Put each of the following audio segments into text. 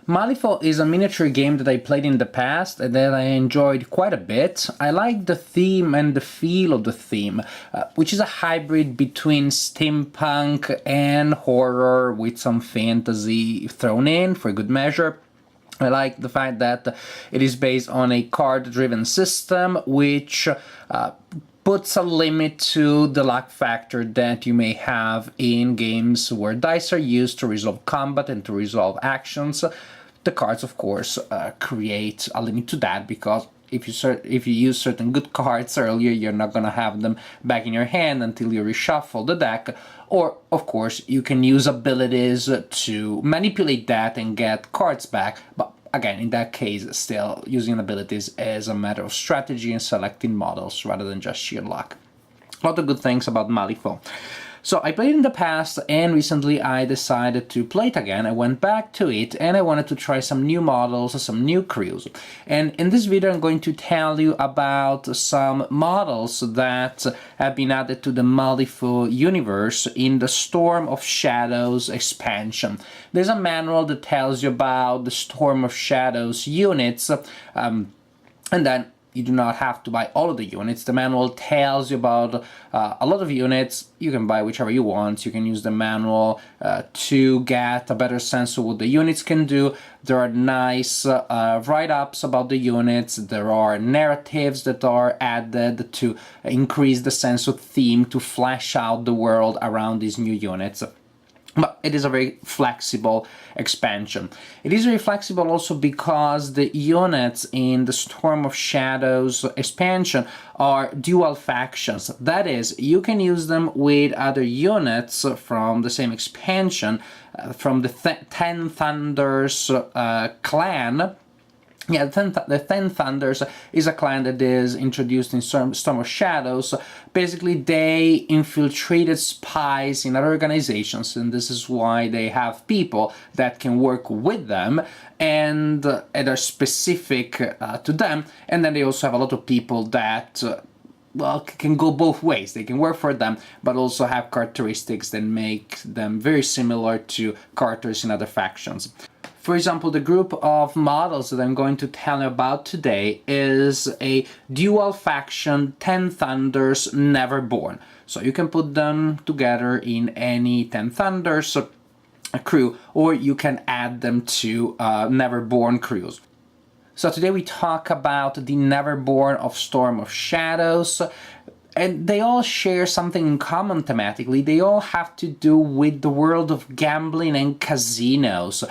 Malifaux is a miniature game that I played in the past and that I enjoyed quite a bit. I like the theme and the feel of the theme, which is a hybrid between steampunk and horror with some fantasy thrown in for good measure. I like the fact that it is based on a card-driven system, which puts a limit to the luck factor that you may have in games where dice are used to resolve combat and to resolve actions. The cards, of course, create a limit to that, because if you use certain good cards earlier, you're not going to have them back in your hand until you reshuffle the deck. Or, of course, you can use abilities to manipulate that and get cards back, but again, in that case, still using abilities as a matter of strategy and selecting models rather than just sheer luck. A lot of good things about Malifaux. So I played it in the past, and recently I decided to play it again. I went back to it and I wanted to try some new models, some new crews. And in this video I'm going to tell you about some models that have been added to the Malifaux universe in the Storm of Shadows expansion. There's a manual that tells you about the Storm of Shadows units, and then you do not have to buy all of the units. The manual tells you about a lot of units. You can buy whichever you want. You can use the manual to get a better sense of what the units can do. There are nice write-ups about the units. There are narratives that are added to increase the sense of theme, to flesh out the world around these new units. But it is a very flexible expansion. It is very flexible also because the units in the Storm of Shadows expansion are dual factions. That is, you can use them with other units from the same expansion, from the Ten Thunders clan. Yeah, the Ten Thunders is a clan that is introduced in Storm of Shadows. Basically, they infiltrated spies in other organizations, and this is why they have people that can work with them and are specific to them. And then they also have a lot of people that well, can go both ways. They can work for them, but also have characteristics that make them very similar to characters in other factions. For example, the group of models that I'm going to tell you about today is a dual faction Ten Thunders Neverborn. So you can put them together in any Ten Thunders crew, or you can add them to Neverborn crews. So today we talk about the Neverborn of Storm of Shadows. And they all share something in common thematically. They all have to do with the world of gambling and casinos.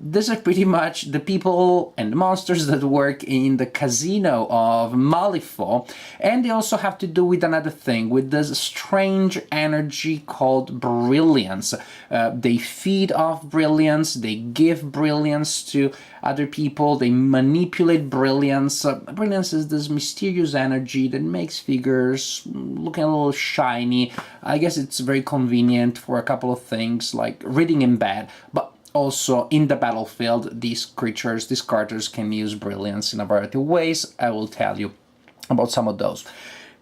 These are pretty much the people and monsters that work in the casino of Malifaux. And they also have to do with another thing, with this strange energy called Brilliance. They feed off Brilliance, they give Brilliance to other people, they manipulate Brilliance. Brilliance is this mysterious energy that makes figures looking a little shiny. I guess it's very convenient for a couple of things, like reading in bed, but also in the battlefield, these creatures, these characters can use Brilliance in a variety of ways. I will tell you about some of those.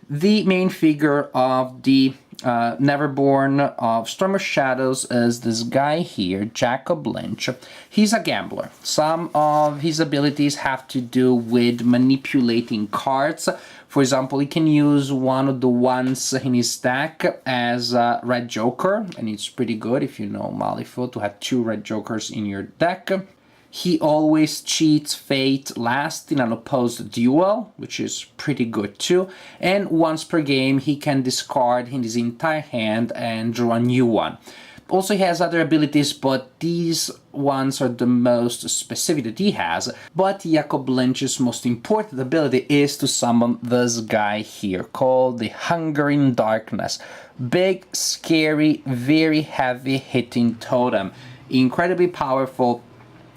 The main figure of the Neverborn of Storm of Shadows is this guy here, Jakab Lynch. He's a gambler. Some of his abilities have to do with manipulating cards. For example, he can use one of the ones in his deck as a red joker, and it's pretty good if you know Malifaux to have 2 red jokers in your deck. He always cheats Fate last in an opposed duel, which is pretty good too. And once per game he can discard his entire hand and draw a new one. Also, he has other abilities, but these ones are the most specific that he has. But Jakab Lynch's most important ability is to summon this guy here, called the Hungering Darkness. Big, scary, very heavy hitting totem. Incredibly powerful.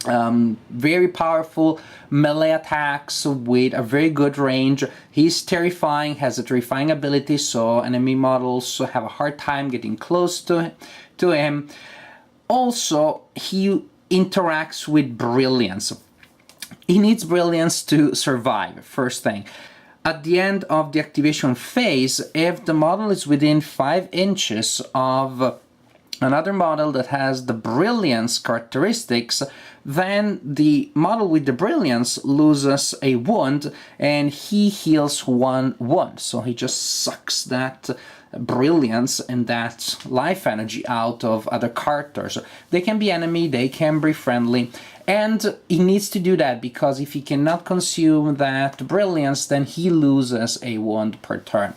Very powerful melee attacks with a very good range. He's terrifying, has a terrifying ability, so enemy models have a hard time getting close to him. Also, he interacts with Brilliance. He needs Brilliance to survive, first thing. At the end of the activation phase, if the model is within 5 inches of another model that has the Brilliance characteristics, then the model with the Brilliance loses a wound and he heals 1 wound. So he just sucks that Brilliance and that life energy out of other characters. They can be enemy, they can be friendly, and he needs to do that because if he cannot consume that Brilliance, then he loses a wound per turn.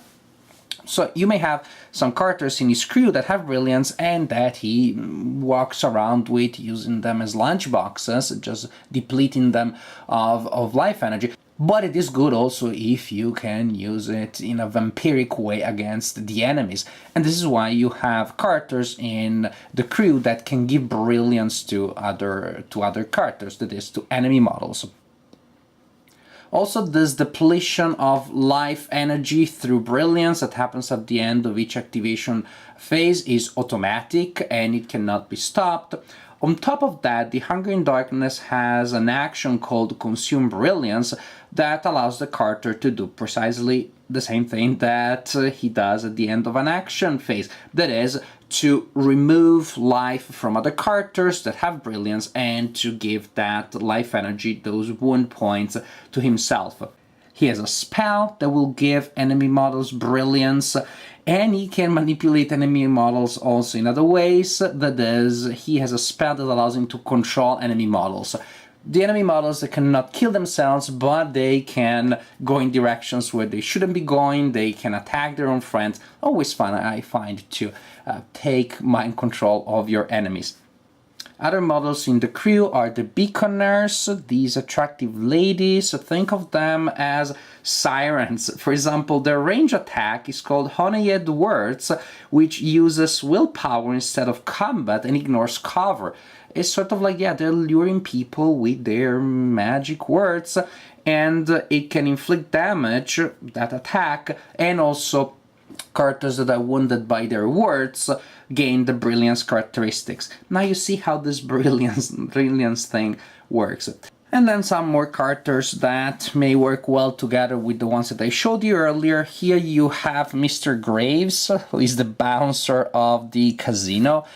So you may have some characters in his crew that have Brilliance and that he walks around with, using them as lunchboxes, just depleting them of life energy. But it is good also if you can use it in a vampiric way against the enemies. And this is why you have characters in the crew that can give Brilliance to other characters, that is, to enemy models. Also, this depletion of life energy through Brilliance that happens at the end of each activation phase is automatic and it cannot be stopped. On top of that, the Hunger in Darkness has an action called Consume Brilliance that allows the character to do precisely the same thing that he does at the end of an action phase. That is, to remove life from other characters that have Brilliance and to give that life energy, those wound points, to himself. He has a spell that will give enemy models Brilliance, and he can manipulate enemy models also in other ways. That is, he has a spell that allows him to control enemy models. The enemy models, they cannot kill themselves, but they can go in directions where they shouldn't be going, they can attack their own friends. Always fun, I find, to take mind control of your enemies. Other models in the crew are the Beaconers, these attractive ladies. Think of them as sirens. For example, their range attack is called Honeyed Words, which uses willpower instead of combat and ignores cover. It's sort of like, yeah, they're luring people with their magic words, and it can inflict damage, that attack, and also characters that are wounded by their words gain the Brilliance characteristics. Now you see how this brilliance thing works. And then some more characters that may work well together with the ones that I showed you earlier. Here you have Mr. Graves, who is the bouncer of the casino.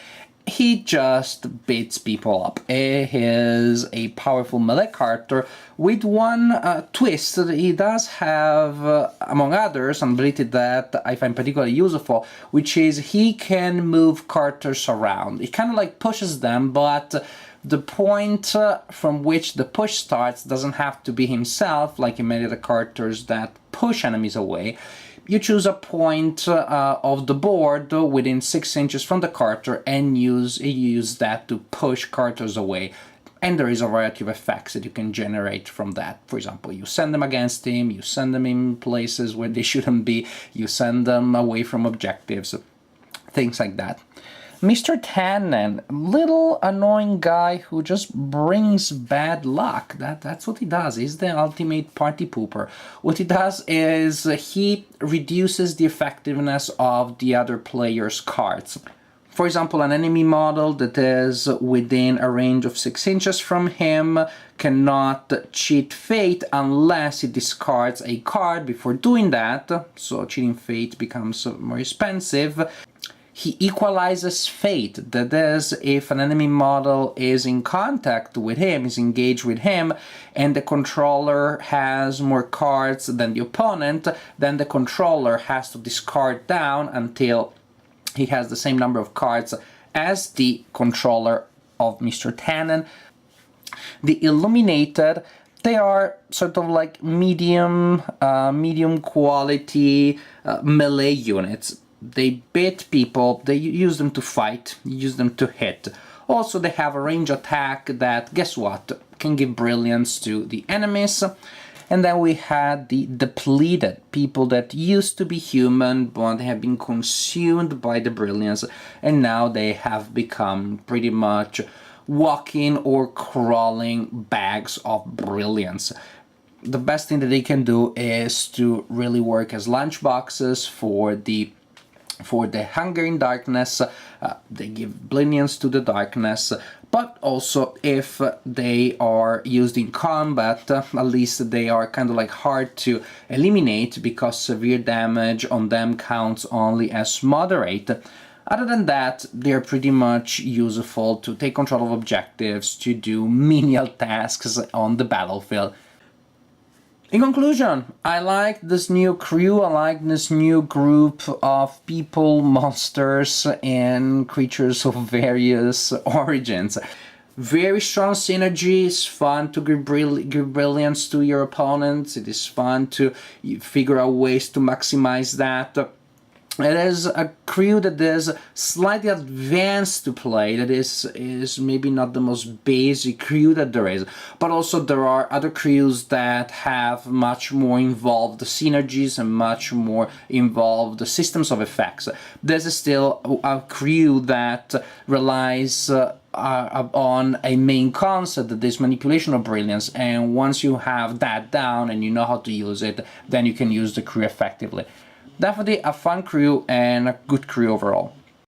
He just beats people up. He is a powerful melee character with one twist. He does have, among others, an ability that I find particularly useful, which is he can move characters around. He kind of like pushes them, but the point from which the push starts doesn't have to be himself, like in many of the characters that push enemies away. You choose a point of the board within 6 inches from the character and use that to push characters away. And there is a variety of effects that you can generate from that. For example, you send them against him, you send them in places where they shouldn't be, you send them away from objectives, things like that. Mr. Tannen, little annoying guy who just brings bad luck. That's what he does. He's the ultimate party pooper. What he does is he reduces the effectiveness of the other player's cards. For example, an enemy model that is within a range of 6 inches from him cannot cheat fate unless it discards a card before doing that, so cheating fate becomes more expensive. He equalizes fate, that is, if an enemy model is in contact with him, is engaged with him, and the controller has more cards than the opponent, then the controller has to discard down until he has the same number of cards as the controller of Mr. Tannen. The Illuminated, they are sort of like medium quality melee units. They beat people, they use them to fight, use them to hit. Also, they have a range attack that, guess what, can give Brilliance to the enemies. And then we had the Depleted, people that used to be human, but have been consumed by the Brilliance, and now they have become pretty much walking or crawling bags of Brilliance. The best thing that they can do is to really work as lunchboxes for the Hunger in Darkness. They give Brilliance to the darkness, but also if they are used in combat, at least they are kind of like hard to eliminate because severe damage on them counts only as moderate. Other than that, they're pretty much useful to take control of objectives, to do menial tasks on the battlefield. In conclusion, I like this new crew, I like this new group of people, monsters, and creatures of various origins. Very strong synergy, it's fun to give brilliance to your opponents, it is fun to figure out ways to maximize that. It is a crew that is slightly advanced to play, that is maybe not the most basic crew that there is, but also there are other crews that have much more involved synergies and much more involved systems of effects. This is still a crew that relies on a main concept, that is manipulation of brilliance, and once you have that down and you know how to use it, then you can use the crew effectively. Definitely a fun crew and a good crew overall.